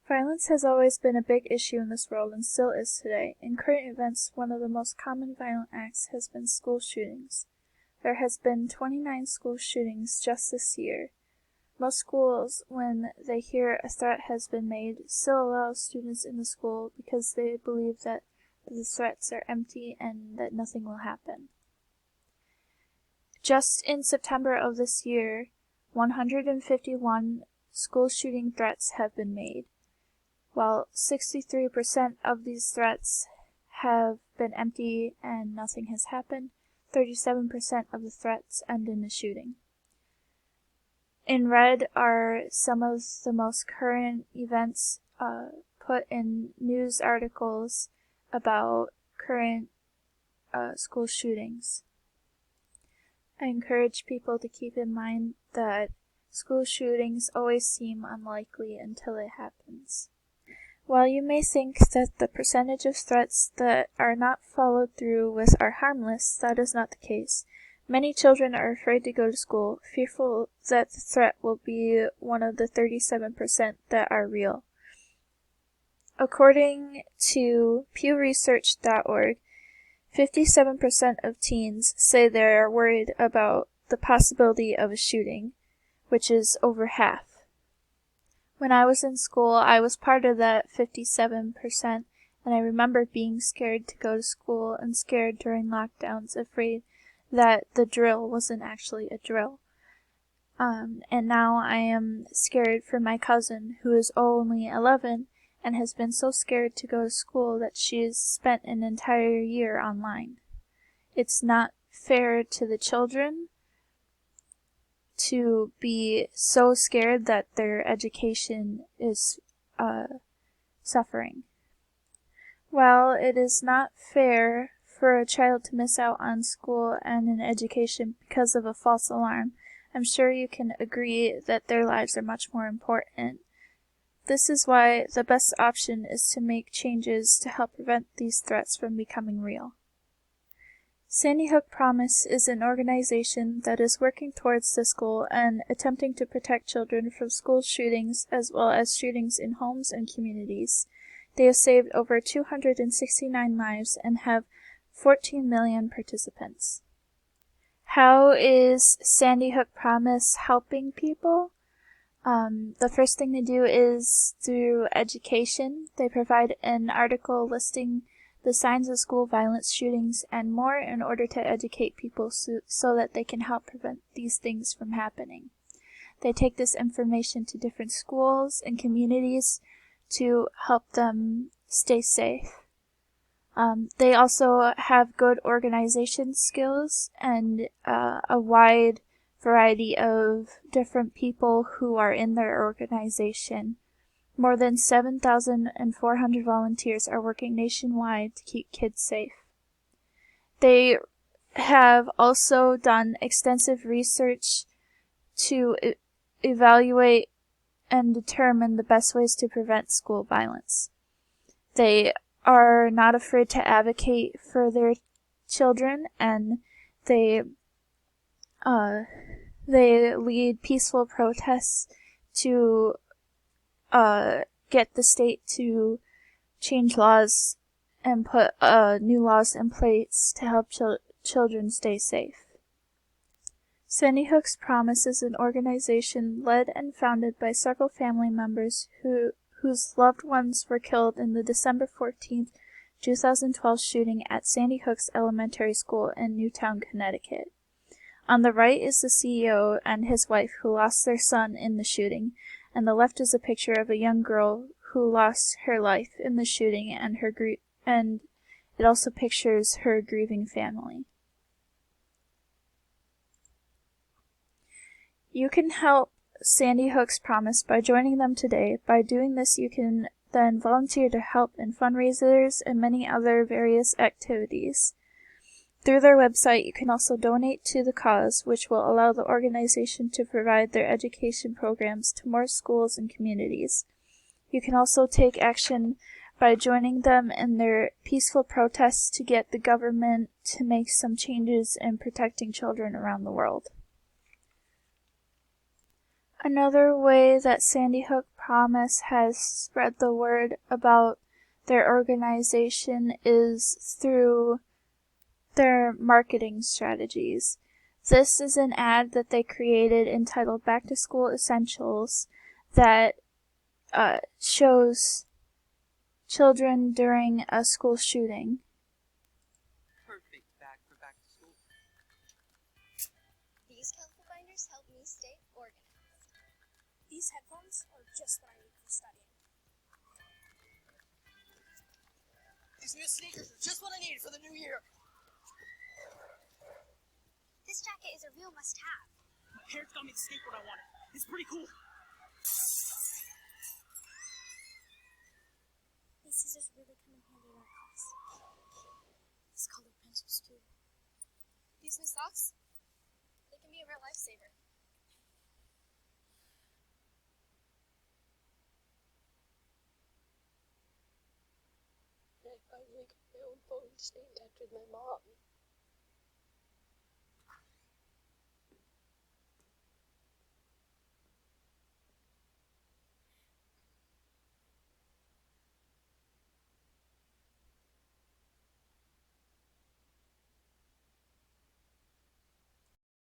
Violence has always been a big issue in this world and still is today. In current events, one of the most common violent acts has been school shootings. There has been 29 school shootings just this year. Most schools, when they hear a threat has been made, still allow students in the school because they believe that the threats are empty and that nothing will happen. Just in September of this year, 151 school shooting threats have been made. While 63% of these threats have been empty and nothing has happened, 37% of the threats end in a shooting. In red are some of the most current events put in news articles about current school shootings. I encourage people to keep in mind that school shootings always seem unlikely until it happens. While you may think that the percentage of threats that are not followed through with are harmless, that is not the case. Many children are afraid to go to school, fearful that the threat will be one of the 37% that are real. According to pewresearch.org, 57% of teens say they are worried about the possibility of a shooting, which is over half. When I was in school, I was part of that 57%, and I remember being scared to go to school and scared during lockdowns, afraid that the drill wasn't actually a drill. And now I am scared for my cousin, who is only 11 and has been so scared to go to school that she has spent an entire year online. It's not fair to the children to be so scared that their education is suffering. While it is not fair for a child to miss out on school and an education because of a false alarm, I'm sure you can agree that their lives are much more important. This is why the best option is to make changes to help prevent these threats from becoming real. Sandy Hook Promise is an organization that is working towards this goal and attempting to protect children from school shootings as well as shootings in homes and communities. They have saved over 269 lives and have 14 million participants. How is Sandy Hook Promise helping people? The first thing they do is through education. They provide an article listing the signs of school violence, shootings, and more in order to educate people so that they can help prevent these things from happening. They take this information to different schools and communities to help them stay safe. They also have good organization skills and a wide variety of different people who are in their organization. More than 7,400 volunteers are working nationwide to keep kids safe. They have also done extensive research to evaluate and determine the best ways to prevent school violence. They are not afraid to advocate for their children, and they lead peaceful protests to get the state to change laws and put new laws in place to help children stay safe. Sandy Hook's Promise is an organization led and founded by several family members whose loved ones were killed in the December 14th, 2012 shooting at Sandy Hook's Elementary School in Newtown, Connecticut. On the right is the CEO and his wife who lost their son in the shooting, and the left is a picture of a young girl who lost her life in the shooting and and it also pictures her grieving family. You can help Sandy Hook's Promise by joining them today. By doing this, you can then volunteer to help in fundraisers and many other various activities. Through their website, you can also donate to the cause, which will allow the organization to provide their education programs to more schools and communities. You can also take action by joining them in their peaceful protests to get the government to make some changes in protecting children around the world. Another way that Sandy Hook Promise has spread the word about their organization is through their marketing strategies. This is an ad that they created entitled Back to School Essentials that shows children during a school shooting. Perfect bag for back to school. These colorful binders help me stay organized. These headphones are just what I need for studying. These new sneakers are just what I need for the new year. This jacket is a real must-have. My parents got me the skateboard I wanted. It's pretty cool. These scissors really come in handy in our class. These colored pencils too. These new socks, they can be a real lifesaver. I finally got my own phone to stay in touch with my mom.